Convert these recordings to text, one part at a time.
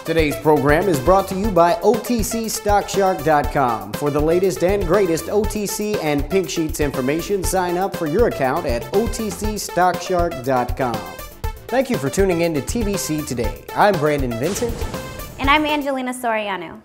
Today's program is brought to you by OTCStockShark.com. For the latest and greatest OTC and Pink Sheets information, sign up for your account at OTCStockShark.com. Thank you for tuning in to TBC Today. I'm Brandon Vincent. And I'm Angelina Soriano.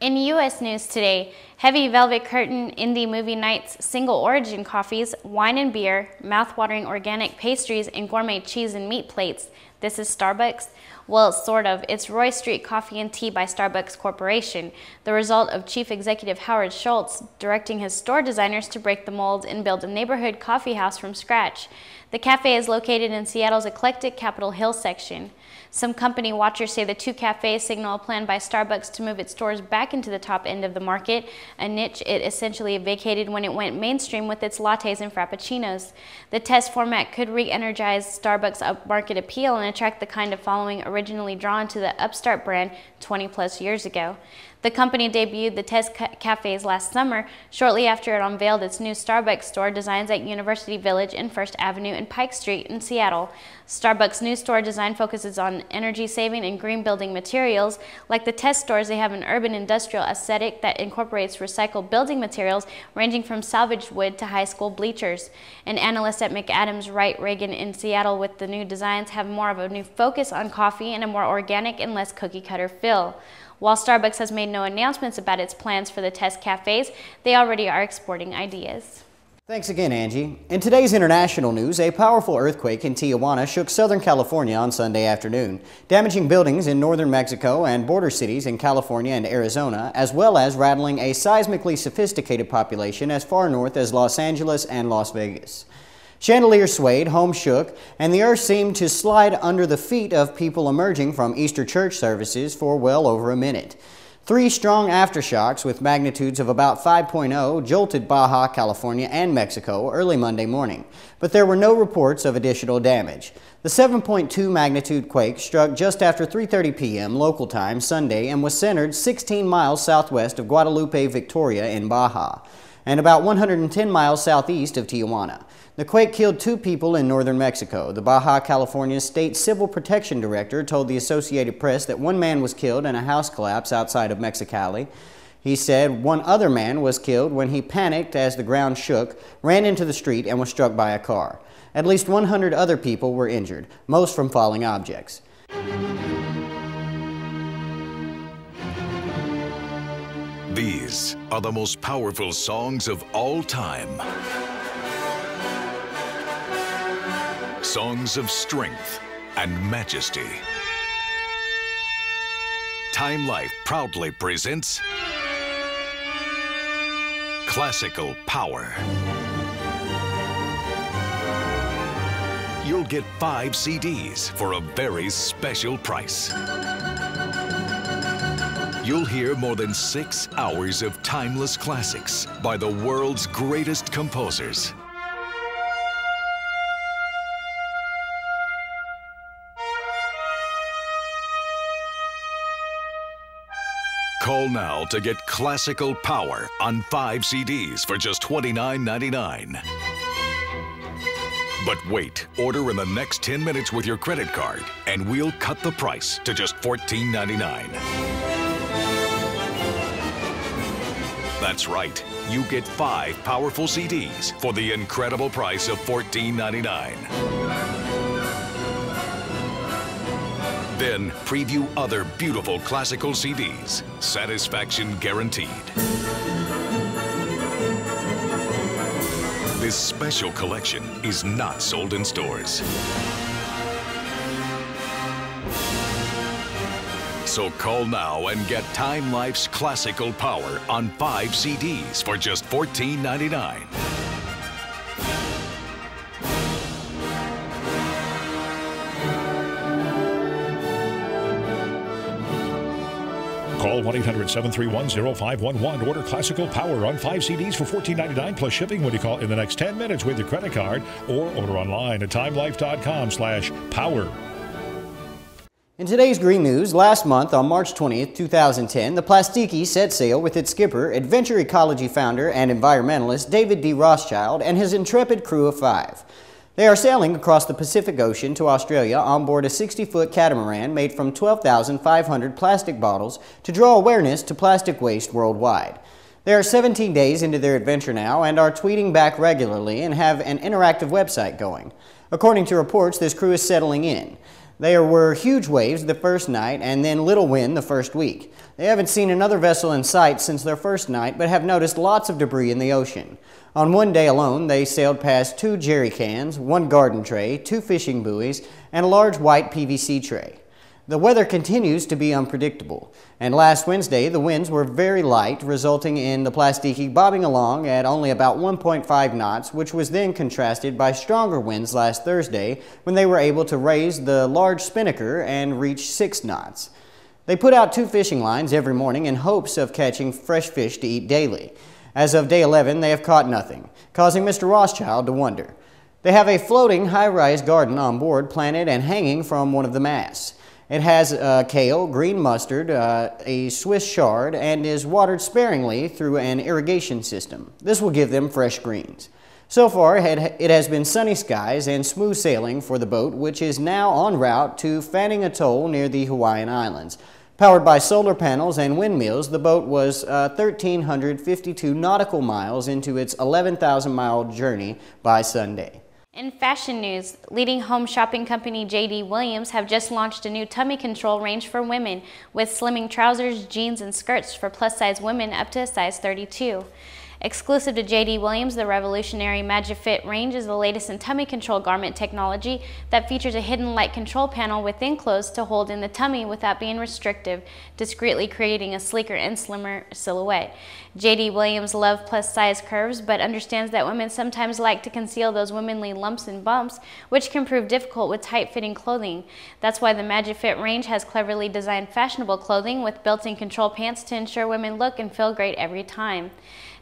In U.S. news today, heavy velvet curtain indie movie nights, single origin coffees, wine and beer, mouth-watering organic pastries, and gourmet cheese and meat plates. This is Starbucks? Well, sort of. It's Roy Street Coffee and Tea by Starbucks Corporation, the result of Chief Executive Howard Schultz directing his store designers to break the mold and build a neighborhood coffee house from scratch. The cafe is located in Seattle's eclectic Capitol Hill section. Some company watchers say the two cafes signal a plan by Starbucks to move its stores back into the top end of the market, a niche it essentially vacated when it went mainstream with its lattes and frappuccinos. The test format could re-energize Starbucks' upmarket appeal and attract the kind of following originally drawn to the upstart brand 20-plus years ago. The company debuted the test cafes last summer, shortly after it unveiled its new Starbucks store designs at University Village and First Avenue and Pike Street in Seattle. Starbucks' new store design focuses on energy-saving and green building materials. Like the test stores, they have an urban industrial aesthetic that incorporates recycled building materials ranging from salvaged wood to high school bleachers. And analysts at McAdams, Wright, Reagan in Seattle with the new designs have more of a new focus on coffee and a more organic and less cookie-cutter feel. While Starbucks has made no announcements about its plans for the test cafes, they already are exporting ideas. Thanks again, Angie. In today's international news, a powerful earthquake in Tijuana shook Southern California on Sunday afternoon, damaging buildings in northern Mexico and border cities in California and Arizona, as well as rattling a seismically sophisticated population as far north as Los Angeles and Las Vegas. Chandeliers swayed, homes shook, and the earth seemed to slide under the feet of people emerging from Easter church services for well over a minute. 3 strong aftershocks with magnitudes of about 5.0 jolted Baja California and Mexico early Monday morning, but there were no reports of additional damage. The 7.2 magnitude quake struck just after 3:30 p.m. local time Sunday and was centered 16 miles southwest of Guadalupe, Victoria in Baja, and about 110 miles southeast of Tijuana. The quake killed 2 people in northern Mexico. The Baja California State Civil Protection Director told the Associated Press that 1 man was killed in a house collapse outside of Mexicali. He said 1 other man was killed when he panicked as the ground shook, ran into the street, and was struck by a car. At least 100 other people were injured, most from falling objects. These are the most powerful songs of all time. Songs of strength and majesty. Time Life proudly presents Classical Power. You'll get 5 CDs for a very special price. You'll hear more than 6 hours of timeless classics by the world's greatest composers. Call now to get Classical Power on 5 CDs for just $29.99. But wait, order in the next 10 minutes with your credit card, and we'll cut the price to just $14.99. That's right, you get 5 powerful CDs for the incredible price of $14.99. Then preview other beautiful classical CDs. Satisfaction guaranteed. This special collection is not sold in stores. So call now and get Time Life's Classical Power on 5 CDs for just $14.99. Call 1-800-731-0511. Order Classical Power on 5 CDs for $14.99 plus shipping when you call in the next 10 minutes with your credit card, or order online at timelife.com/power. In today's Green News, last month on March 20th, 2010, the Plastiki set sail with its skipper, adventure ecology founder and environmentalist David D. Rothschild and his intrepid crew of 5. They are sailing across the Pacific Ocean to Australia on board a 60-foot catamaran made from 12,500 plastic bottles to draw awareness to plastic waste worldwide. They are 17 days into their adventure now and are tweeting back regularly and have an interactive website going. According to reports, this crew is settling in. There were huge waves the first night and then little wind the first week. They haven't seen another vessel in sight since their first night, but have noticed lots of debris in the ocean. On one day alone, they sailed past 2 jerry cans, 1 garden tray, 2 fishing buoys, and a large white PVC tray. The weather continues to be unpredictable, and last Wednesday the winds were very light, resulting in the Plastiki bobbing along at only about 1.5 knots, which was then contrasted by stronger winds last Thursday when they were able to raise the large spinnaker and reach 6 knots. They put out 2 fishing lines every morning in hopes of catching fresh fish to eat daily. As of day 11, they have caught nothing, causing Mr. Rothschild to wonder. They have a floating high-rise garden on board planted and hanging from one of the masts. It has kale, green mustard, a Swiss chard, and is watered sparingly through an irrigation system. This will give them fresh greens. So far, it has been sunny skies and smooth sailing for the boat, which is now en route to Fanning Atoll near the Hawaiian Islands. Powered by solar panels and windmills, the boat was 1,352 nautical miles into its 11,000-mile journey by Sunday. In fashion news, leading home shopping company J.D. Williams have just launched a new tummy control range for women with slimming trousers, jeans, and skirts for plus-size women up to a size 32. Exclusive to J.D. Williams, the revolutionary MagiFit range is the latest in tummy control garment technology that features a hidden light control panel within clothes to hold in the tummy without being restrictive, discreetly creating a sleeker and slimmer silhouette. J.D. Williams loves plus-size curves, but understands that women sometimes like to conceal those womanly lumps and bumps, which can prove difficult with tight-fitting clothing. That's why the MagiFit range has cleverly designed fashionable clothing with built-in control pants to ensure women look and feel great every time.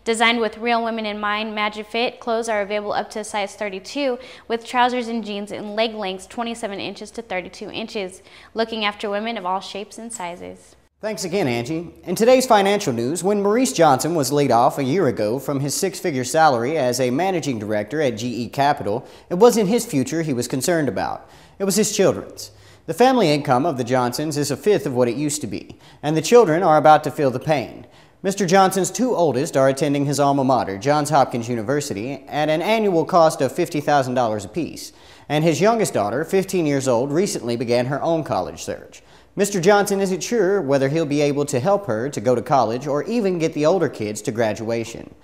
Designed with real women in mind, MagiFit clothes are available up to a size 32 with trousers and jeans in leg lengths 27 inches to 32 inches, looking after women of all shapes and sizes. Thanks again, Angie. In today's financial news, when Maurice Johnson was laid off a year ago from his 6-figure salary as a managing director at GE Capital, it wasn't his future he was concerned about. It was his children's. The family income of the Johnsons is a fifth of what it used to be, and the children are about to feel the pain. Mr. Johnson's 2 oldest are attending his alma mater, Johns Hopkins University, at an annual cost of $50,000 apiece, and his youngest daughter, 15 years old, recently began her own college search. Mr. Johnson isn't sure whether he'll be able to help her to go to college or even get the older kids to graduation.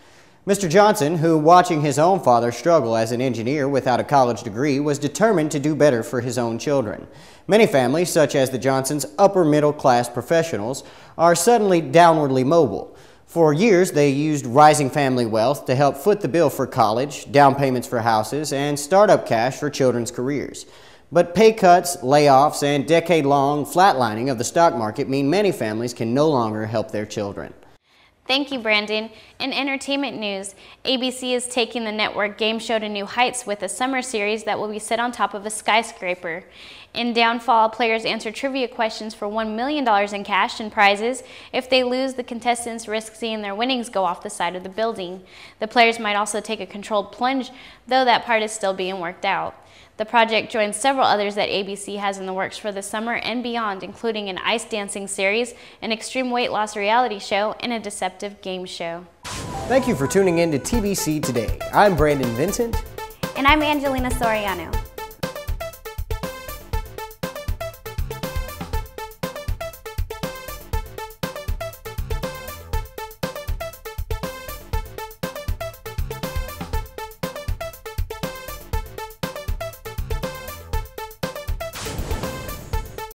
Mr. Johnson, who, watching his own father struggle as an engineer without a college degree, was determined to do better for his own children. Many families, such as the Johnsons' upper-middle-class professionals, are suddenly downwardly mobile. For years, they used rising family wealth to help foot the bill for college, down payments for houses, and startup cash for children's careers. But pay cuts, layoffs, and decade-long flatlining of the stock market mean many families can no longer help their children. Thank you, Brandon. In entertainment news, ABC is taking the network game show to new heights with a summer series that will be set on top of a skyscraper. In Downfall, players answer trivia questions for $1 million in cash and prizes. If they lose, the contestants risk seeing their winnings go off the side of the building. The players might also take a controlled plunge, though that part is still being worked out. The project joins several others that ABC has in the works for the summer and beyond, including an ice dancing series, an extreme weight loss reality show, and a deceptive game show. Thank you for tuning in to TBC Today. I'm Brandon Vincent. And I'm Angelina Soriano.